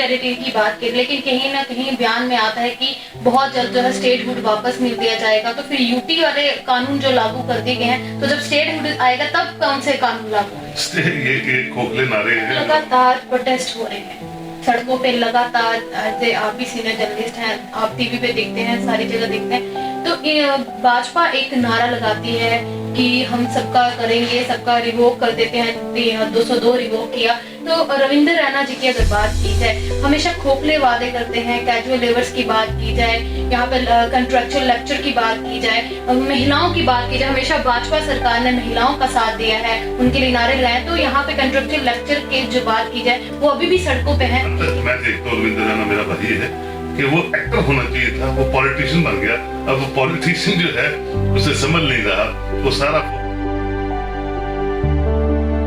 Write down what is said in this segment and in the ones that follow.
Territory की बात करें, लेकिन कहीं ना कहीं बयान में आता है कि बहुत जल्द जो है स्टेटहुड वापस मिल दिया जाएगा। तो फिर यूटी वाले कानून जो लागू कर दिए गए हैं, तो जब स्टेटहुड आएगा तब कौन से कानून लागू होंगे? ये खोखले नारे हैं। लगातार प्रोटेस्ट हो रहे हैं सड़कों पे लगातार। आप भी सीनियर जर्नलिस्ट हैं, आप टीवी पे देखते हैं, सारी जगह देखते हैं। तो भाजपा एक नारा लगाती है कि हम सबका करेंगे, सबका रिवोक कर देते हैं, 202 रिवोक किया। तो रविंद्र रैना जी की अगर बात की जाए, हमेशा खोखले वादे करते हैं। कैजुअल लेबर्स की बात की जाए, यहाँ पे कंट्रेक्चुअल लेक्चर की बात की जाए, महिलाओं की बात की जाए, हमेशा भाजपा सरकार ने महिलाओं का साथ दिया है, उनके लिए नारे लगाए। तो यहाँ पे कंट्रेक्चुअल लेक्चर की जो बात की जाए, वो अभी भी सड़कों पे है। मैं देखता हूँ रविंद्र रैना मेरा भाई है कि वो एक्टर होना चाहिए था, वो पॉलिटिशियन बन गया। अब वो पॉलिटिशियन जो है उसे समझ नहीं रहा, वो सारा।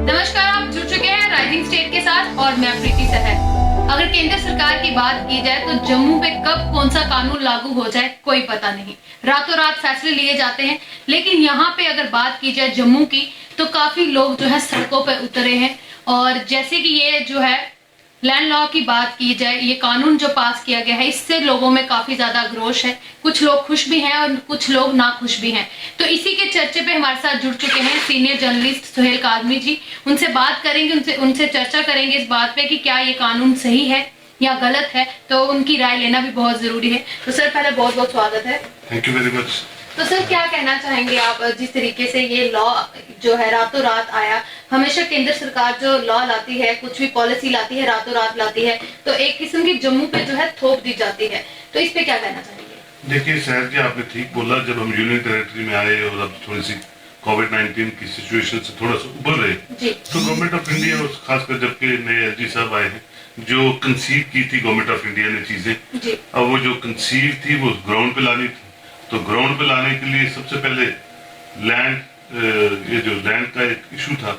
नमस्कार, आप जुड़ चुके हैं राइजिंग स्टेट के साथ और मैं प्रीति सहर। अगर केंद्र सरकार की बात की जाए तो जम्मू पे कब कौन सा कानून लागू हो जाए कोई पता नहीं, रातों रात फैसले लिए जाते हैं। लेकिन यहाँ पे अगर बात की जाए जम्मू की, तो काफी लोग जो है सड़कों पे उतरे हैं। और जैसे कि ये जो है लैंड लॉ की बात की जाए, ये कानून जो पास किया गया है, इससे लोगों में काफी ज्यादा आक्रोश है। कुछ लोग खुश भी हैं और कुछ लोग नाखुश भी हैं। तो इसी के चर्चे पे हमारे साथ जुड़ चुके हैं सीनियर जर्नलिस्ट सुहेल काजमी जी। उनसे बात करेंगे, उनसे चर्चा करेंगे इस बात पे कि क्या ये कानून सही है या गलत है। तो उनकी राय लेना भी बहुत जरूरी है। तो सर, पहले बहुत बहुत स्वागत है। Thank you very much. तो सर, क्या कहना चाहेंगे आप, जिस तरीके से ये लॉ जो है रातों रात आया? हमेशा केंद्र सरकार जो लॉ लाती है, कुछ भी पॉलिसी लाती है, रातों रात लाती है, तो एक किस्म की जम्मू पे जो है थोप दी जाती है। तो इस पे क्या कहना चाहेंगे? देखिए सहर जी, आपने ठीक बोला। जब हम यूनियन टेरिटरी में आए और अब थोड़ी सी कोविड-19 की सिचुएशन से थोड़ा सा उबर रहे, तो गवर्नमेंट ऑफ इंडिया और खासकर जबकि नए एसजी साहब आए हैं, जो कंसीव की थी गवर्नमेंट ऑफ इंडिया ने चीजें, अब वो जो कंसीव थी वो ग्राउंड पे लानी थी। तो ग्राउंड पे लाने के लिए सबसे पहले लैंड, ये जो लैंड का एक इशू था,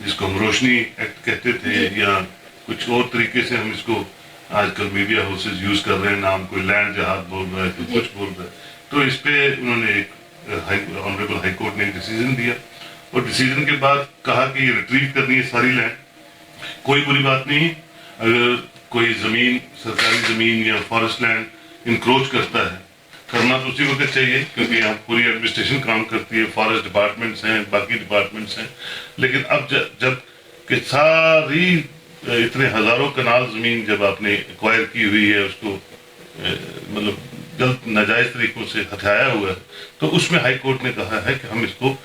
जिसको हम रोशनी एक्ट कहते थे या कुछ और तरीके से हम इसको आजकल मीडिया हाउसेज यूज कर रहे हैं नाम, कोई लैंड जहाज बोल रहा है, कोई कुछ बोल रहा है। तो इस पे उन्होंने एक ऑनरेबल हाई कोर्ट ने एक डिसीजन दिया और डिसीजन के बाद कहा कि ये रिट्रीव करनी है सारी लैंड। कोई बुरी बात नहीं, अगर कोई जमीन, सरकारी जमीन या फॉरेस्ट लैंड इंक्रोच करता है, करना तो उसी वक्त चाहिए क्योंकि यहाँ पूरी एडमिनिस्ट्रेशन काम करती है, फॉरेस्ट डिपार्टमेंट्स हैं, बाकी डिपार्टमेंट्स हैं। लेकिन अब जब कि सारी इतने हजारों कनाल जमीन जब आपने एक्वायर की हुई है, उसको मतलब गलत नाजायज तरीकों से हथियाया हुआ है, तो उसमें हाई कोर्ट ने कहा है कि हम इसको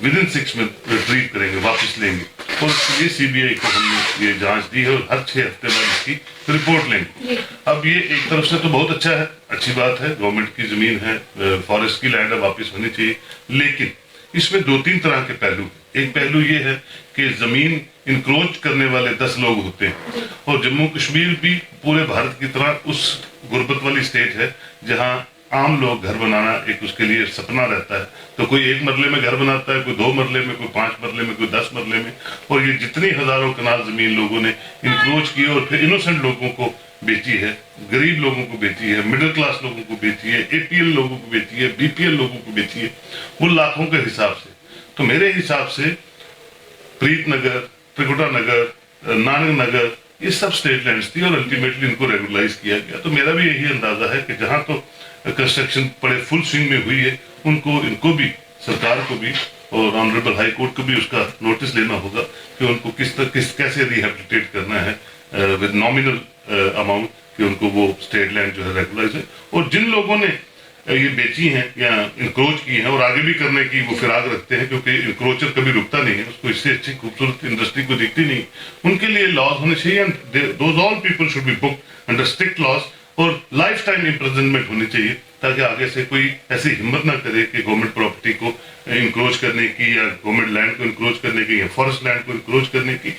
विद इन 6 मंथ रिट्रीव करेंगे, वापस लेंगे। और ये सीबीआई को हमने ये जांच दी है और हर 6 हफ्ते बाद इसकी रिपोर्ट लेंगे। अब ये एक तरफ से तो बहुत अच्छा है, अच्छी बात है, गवर्नमेंट की जमीन है, फॉरेस्ट की लैंड है, वापस होनी चाहिए। लेकिन इसमें 2-3 तरह के पहलू। एक पहलू ये है कि जमीन इंक्रोच करने वाले 10 लोग होते हैं और जम्मू कश्मीर भी पूरे भारत की तरह उस गुर्बत वाली स्टेट है जहां आम लोग घर बनाना एक उसके लिए सपना रहता है। तो कोई 1 मरले में घर बनाता है, कोई 2 मरले में, कोई 5 मरले में, कोई 10 मरले में। और ये जितनी हजारों कनाल जमीन लोगों ने इंक्रोच की और फिर इनोसेंट लोगों को बेची है, गरीब लोगों को बेची है, मिडिल क्लास लोगों को बेची है, एपीएल लोगों को बेची है, बीपीएल लोगों को बेची है, वो लाखों के हिसाब से। तो मेरे हिसाब से प्रीत नगर, त्रिकुटा नगर, नानक नगर, ये सब स्टेट लैंड्स थी और अल्टीमेटली इनको रेगुलराइज किया गया। तो मेरा भी यही अंदाजा है कि जहां तो कंस्ट्रक्शन बड़े फुल स्विंग में हुई है, इनको भी, सरकार को भी और ऑनरेबल हाई कोर्ट को भी उसका नोटिस लेना होगा कि उनको कैसे रिहेबिलिटेट करना है विद नॉमिनल अमाउंट, कि उनको वो स्टेट लैंड जो है रेगुलराइज है। और जिन लोगों ने ये बेची हैं या इंक्रोच की हैं और आगे भी करने की वो फिराक रखते हैं, क्योंकि इंक्रोचर कभी रुकता नहीं है, उसको इससे अच्छी खूबसूरत इंडस्ट्री को दिखती नहीं, उनके लिए लॉज होने चाहिए। Those all people should be booked under strict laws और लाइफ टाइम इम्प्रिजनमेंट होनी चाहिए, ताकि आगे से कोई ऐसी हिम्मत ना करे कि गवर्नमेंट प्रॉपर्टी को इंक्रोच करने की या गवर्नमेंट लैंड को इंक्रोच करने की या फॉरेस्ट लैंड को इंक्रोच करने की।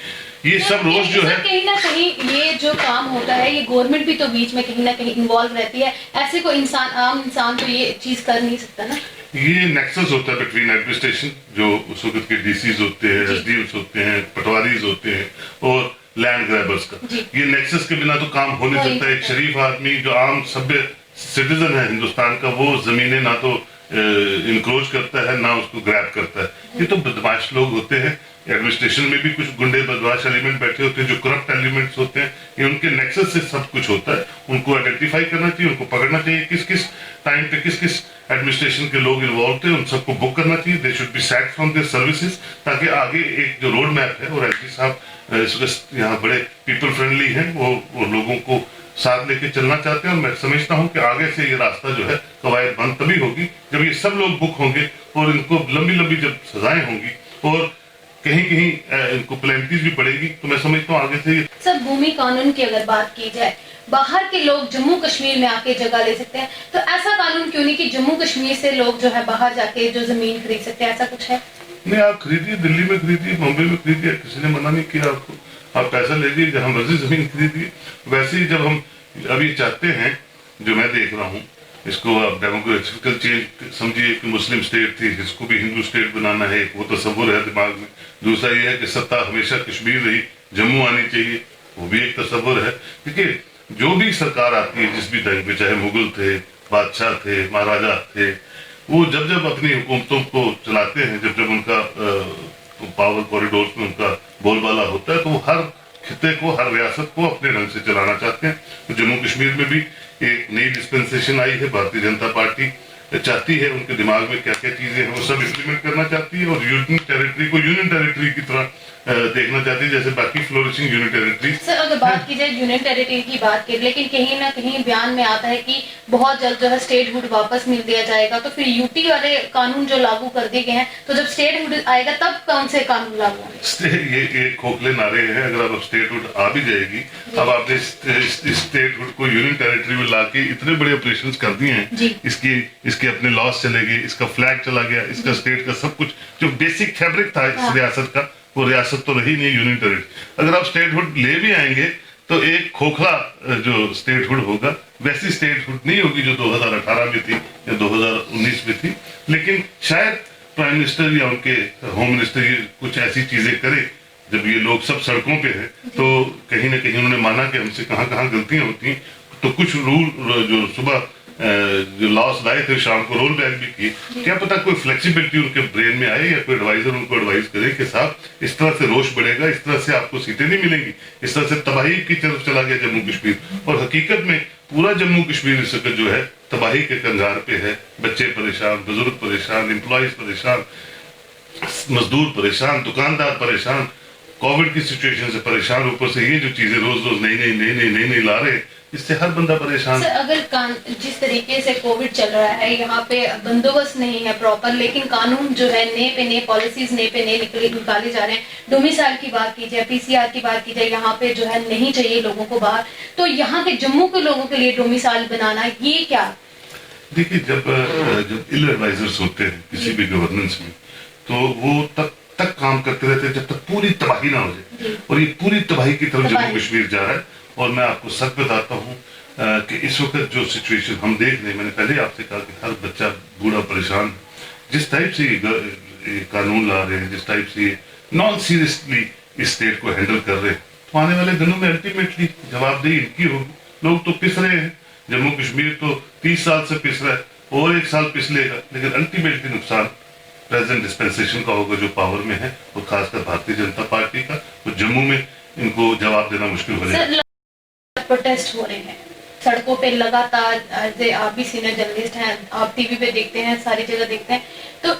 ये सब रोज जो है, कहीं ना कहीं ये जो काम होता है, ये गवर्नमेंट भी तो बीच में कहीं ना कहीं इन्वॉल्व रहती है। ऐसे कोई इंसान, आम इंसान तो ये चीज कर नहीं सकता ना। ये नेक्सस होता है बिटवीन एडमिनिस्ट्रेशन, जो उस वक्त के डीसीज होते हैं, एसडीएम्स होते हैं, पटवारीज होते हैं, और लैंड ग्रैबर्स का। ये नेक्सस के बिना तो काम हो नहीं सकता। एक शरीफ आदमी जो आम सभ्य सिटीजन है हिंदुस्तान का, वो जमीनें ना तो इंक्रोच करता है ना उसको ग्रैब करता है। ये तो बदमाश लोग होते हैं एडमिनिस्ट्रेशन में भी कुछ गुंडे बदमाश एलिमेंट बैठे होते हैं, जो करप्ट एलिमेंट्स होते हैं, ये उनके नेक्सस से सब कुछ होता है। उनको आइडेंटिफाई करना चाहिए, उनको पकड़ना चाहिए, किस किस टाइम पे किस किस एडमिनिस्ट्रेशन के लोग इन्वॉल्व थे, उन सबको बुक करना चाहिए। They should be sacked from their services, ताकि आगे एक जो रोड मैप है, और एसपी साहब इस वक्त यहाँ बड़े पीपल फ्रेंडली हैं, वो लोगों को साथ लेके चलना चाहते हैं। और मैं समझता हूँ कि आगे से ये रास्ता जो है कवायद बंद तभी होगी जब ये सब लोग बुक होंगे और इनको लंबी लंबी जब सजाएं होंगी और कहीं कहीं इनको पेनल्टीज भी पड़ेगी, तो मैं समझता हूँ आगे से ये सर भूमि कानून की अगर बात की जाए, बाहर के लोग जम्मू कश्मीर में आके जगह ले सकते हैं, तो ऐसा कानून क्यों नहीं कि जम्मू कश्मीर से लोग जो है बाहर जाके जो जमीन खरीद सकते हैं, ऐसा कुछ है? नहीं, आप खरीदिए, दिल्ली में खरीदिए, मुंबई में खरीदिए, किसी ने मना नहीं किया आपको। आप पैसा लीजिए, जहां मर्जी जमीन खरीदिए। वैसे ही जब हम अभी चाहते हैं, जो मैं देख रहा हूँ, इसको आप डेमोक्रेटिकल चेंज समझिए कि मुस्लिम स्टेट थी, इसको भी हिंदू स्टेट बनाना है, वो तस्वुर है दिमाग में। दूसरा ये है कि सत्ता हमेशा कश्मीर रही, जम्मू आनी चाहिए, वो भी एक तस्वुर है। देखिए, जो भी सरकार आती है जिस भी ढंग पे, चाहे मुगल थे, बादशाह थे, महाराजा थे, वो जब जब अपनी हुकूमतों को चलाते हैं, जब जब उनका पावर कॉरिडोर में उनका बोलबाला होता है, तो वो हर खिते को, हर रियासत को अपने ढंग से चलाना चाहते हैं। तो जम्मू कश्मीर में भी एक नई डिस्पेंसेशन आई है, भारतीय जनता पार्टी चाहती है, उनके दिमाग में क्या क्या चीजें हैं वो सब इम्प्लीमेंट करना चाहती है, और यूनियन टेरिटरी को यूनियन टेरिटरी की तरह देखना चाहती है, जैसे बाकी फ्लोरिशिंग यूनियन टेरिटरी। सर अगर बात की जाए यूनियन टेरिटरी की बात की, लेकिन कहीं ना कहीं बयान में आता है कि बहुत जल्द जो है स्टेटहुड वापस मिल दिया जाएगा, तो फिर यूटी वाले कानून जो लागू कर दिए गए हैं, तो जब स्टेटहुड आएगा तब कौन से कानून लागू होंगे? ये खोखले नारे हैं। अगर अब स्टेटहुड आ भी जाएगी, अब आपने स्टेटहुड को यूनियन टेरिटरी में लाके इतने बड़े ऑपरेशंस कर दिए हैं, इसके अपने लॉस चले गए, इसका फ्लैग चला गया, इसका स्टेट का सब कुछ जो बेसिक फैब्रिक था इस रियासत का, वो रियासत तो रही नहीं यूनियन टेरिटरी। अगर आप स्टेटहुड ले भी आएंगे तो एक खोखला जो स्टेटहुड होगा, वैसी स्टेटहुड नहीं होगी जो 2018 में थी या 2019 में थी। लेकिन शायद प्राइम मिनिस्टर या उनके होम मिनिस्टर ये कुछ ऐसी चीजें करे, जब ये लोग सब सड़कों पे हैं, तो कहीं ना कहीं उन्होंने माना कि हमसे कहाँ कहाँ गलतियां होती हैं, तो कुछ रूल जो सुबह जो लॉस लाए थे, शाम को रोल बैक भी किए। क्या पता कोई फ्लेक्सिबिलिटी उनके ब्रेन में आए, या कोई एडवाइजर उनको एडवाइस करे कि साहब इस तरह से रोष बढ़ेगा, इस तरह से आपको सीटें नहीं मिलेंगी, इस तरह से तबाही की तरफ चला गया जम्मू कश्मीर। और हकीकत में पूरा जम्मू कश्मीर इस वक्त जो है तबाही के कंगार पे है। बच्चे परेशान, बुजुर्ग परेशान, एम्प्लॉयज परेशान, मजदूर परेशान, दुकानदार परेशान, कोविड की सिचुएशन से परेशान, ऊपर से ये जो चीजें रोज रोज नई ला रहे, इससे हर बंदा परेशान। सर अगर जिस तरीके से कोविड चल रहा है, यहाँ पे बंदोबस्त नहीं है प्रॉपर, लेकिन कानून जो है नए पे नए, पॉलिसीज नए पे नए निकाले जा रहे हैं। डोमिसाइल की बात की जाए, पीसीआर की बात की जाए, यहाँ पे जो है नहीं चाहिए लोगों को बाहर, तो यहाँ के जम्मू के लोगों के लिए डोमिसाइल बनाना, ये क्या? देखिए, जब इल एडवाइजर्स होते हैं किसी भी गवर्नेंस में, तो वो तक काम करते रहते हैं जब तक पूरी तबाही ना हो जाए, और ये पूरी तबाही की तरफ जम्मू कश्मीर जा रहा है। और मैं आपको सच बताता हूँ कि इस वक्त जो सिचुएशन हम देख रहे हैं, मैंने पहले आपसे कहा कि हर बच्चा बूढ़ा परेशान, जिस टाइप से ये कानून ला रहे हैं, जिस टाइप से नॉन सीरियसली इस स्टेट को हैंडल कर रहे हैं, तो आने वाले दिनों में अल्टीमेटली जवाबदेही इनकी होगी। लोग तो पिस रहे हैं, जम्मू कश्मीर तो 30 साल से पिस रहा है, और 1 साल पिस लेगा, लेकिन अल्टीमेटली नुकसान प्रेजेंट डिस्पेंसेशन का होगा जो पावर में है, और खासकर भारतीय जनता पार्टी का। तो जम्मू में इनको जवाब देना मुश्किल हो जाएगा। प्रोटेस्ट हो रहे हैं सड़कों पे लगातार, आप भी सीनियर जर्नलिस्ट हैं, आप टीवी पे देखते हैं, सारी जगह देखते हैं, तो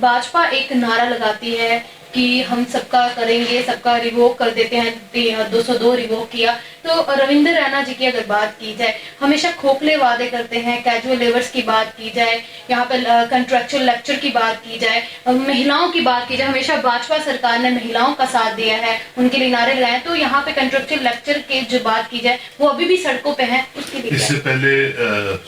भाजपा एक नारा लगाती है कि हम सबका करेंगे, सबका रिवोक कर देते हैं, 202 रिवोक किया। तो रविंद्र रैना जी की अगर बात की जाए, हमेशा खोखले वादे करते हैं। कैजुअल लेबर्स की बात की जाए, यहाँ पे कंट्रेक्चुअल लेक्चर की बात की जाए, महिलाओं की बात की जाए, हमेशा भाजपा सरकार ने महिलाओं का साथ दिया है, उनके लिए नारे लगाए। तो यहाँ पे कंट्रेक्चुअल लेक्चर की जो बात की जाए, वो अभी भी सड़कों पे है, उसके लिए इससे पहले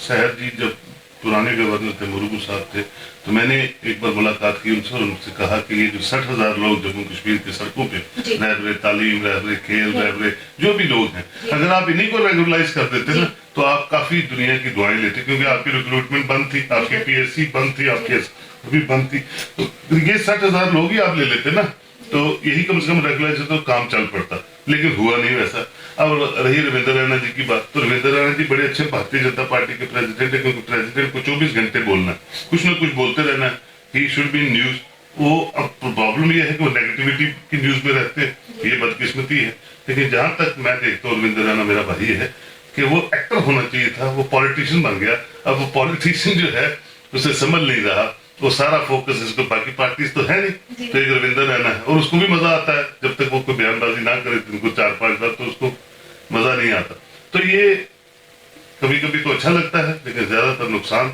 सहर जी जब पुराने गवर्नर थे, मुरुगू साहब थे, तो मैंने एक बार मुलाकात की उनसे और उनसे कहा कि ये जो 60,000 लोग जम्मू कश्मीर के सड़कों पे रह रहे, तालीम रह रहे, खेल रह रहे, जो भी लोग हैं, अगर आप इन्हीं को रेगुलराइज कर देते ना, तो आप काफी दुनिया की दुआएं लेते, क्योंकि आपकी रिक्रूटमेंट बंद थी, आपकी पीएससी बंद थी, आपकी भी बंद थी, तो ये 60,000 लोग ही आप ले लेते ना, तो यही कम से कम रेगुलराइज तो काम चल पड़ता। लेकिन हुआ नहीं वैसा। अब रही रविंद्र रैना जी की बात, तो रविंद्र रैना जी बड़े अच्छे भारतीय जनता पार्टी के प्रेसिडेंट है, क्योंकि प्रेसिडेंट को 24 घंटे बोलना है, कुछ ना कुछ बोलते रहना है। ही शुड बी न्यूज, वो अब प्रॉब्लम ये है कि वो नेगेटिविटी की न्यूज में रहते हैं, ये बदकिस्मती है। लेकिन जहां तक मैं देखता हूँ, अरविंद रैना मेरा भाई है कि वो एक्टर होना चाहिए था, वो पॉलिटिशियन बन गया। अब वो पॉलिटिशियन जो है उसे समझ नहीं रहा, वो सारा फोकस इसको, बाकी पार्टीज तो है नहीं, तो एक रविंद्र रैना है और उसको भी मजा आता है जब तक वो कोई बयानबाजी ना करे दिन को 4-5 बार, तो उसको मजा नहीं आता। तो ये कभी कभी तो अच्छा लगता है, लेकिन ज्यादातर नुकसान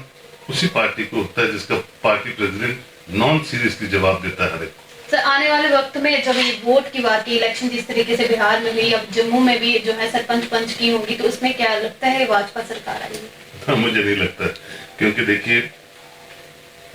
उसी पार्टी को होता है जिसका पार्टी प्रेसिडेंट नॉन सीरियसली जवाब देता है हर एक। सर, आने वाले वक्त में जब ये वोट की बात की, इलेक्शन जिस तरीके से बिहार में हुई, अब जम्मू में भी जो है सरपंच पंच की होगी, तो उसमें क्या लगता है भाजपा सरकार आएगी? हाँ, मुझे नहीं लगता है, क्योंकि देखिए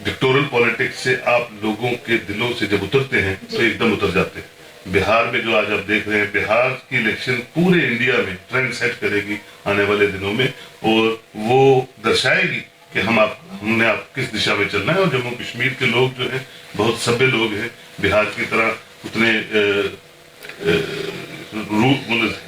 डिक्टोरल पॉलिटिक्स से आप लोगों के दिलों से जब उतरते हैं तो एकदम उतर जाते हैं। बिहार में जो आज आप देख रहे हैं, बिहार की इलेक्शन पूरे इंडिया में ट्रेंड सेट करेगी आने वाले दिनों में, और वो दर्शाएगी कि हमने आप किस दिशा में चलना है। और जम्मू कश्मीर के लोग जो हैं बहुत सभ्य लोग हैं, बिहार की तरह उतने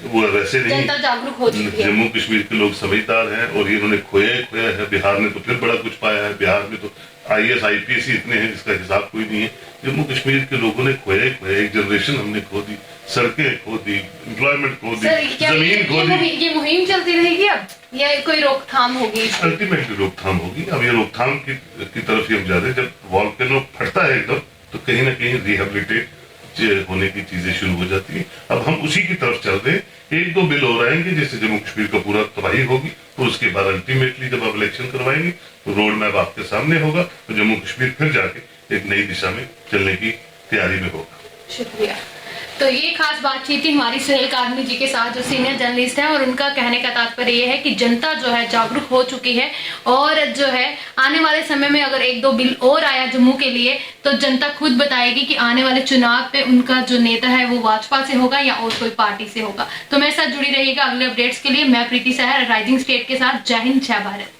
वो वैसे नहीं, जनता जागरूक हो चुकी है। जम्मू कश्मीर के लोग समझदार हैं और ये इन्होंने खोया है। बिहार ने तो फिर बड़ा कुछ पाया है, बिहार में तो IAS IPS ही इतने हैं जिसका हिसाब कोई नहीं है। जम्मू कश्मीर के लोगों ने खोया, एक जनरेशन हमने खो दी, सड़कें खो दी, एम्प्लॉयमेंट खो दी, जमीन खो दी। ये मुहिम चलती रहेगी अब, या कोई रोकथाम होगी? अल्टीमेटली रोकथाम होगी। अब ये रोकथाम की तरफ ही हम जा रहे हैं। जब वॉल्केनो फटता है एकदम, तो कहीं ना कहीं रिहेबिलिटेट होने की चीजें शुरू हो जाती है। अब हम उसी की तरफ चल रहे हैं। 1-2 बिल और आएंगे जिससे जम्मू कश्मीर का पूरा तबाही होगी, और उसके बाद अल्टीमेटली जब आप इलेक्शन करवाएंगे तो रोड मैप आपके सामने होगा, तो जम्मू कश्मीर फिर जाके एक नई दिशा में चलने की तैयारी में होगा। शुक्रिया। तो ये खास बातचीत थी हमारी सुहेल कादमी जी के साथ, जो सीनियर जर्नलिस्ट हैं, और उनका कहने का तात्पर्य ये है कि जनता जो है जागरूक हो चुकी है, और जो है आने वाले समय में अगर 1-2 बिल और आया जम्मू के लिए, तो जनता खुद बताएगी कि आने वाले चुनाव पे उनका जो नेता है वो भाजपा से होगा या और कोई पार्टी से होगा। तो मेरे साथ जुड़ी रहिएगा अगले अपडेट्स के लिए। मैं प्रीति सहर, राइजिंग स्टेट के साथ। जय हिंद, जय भारत।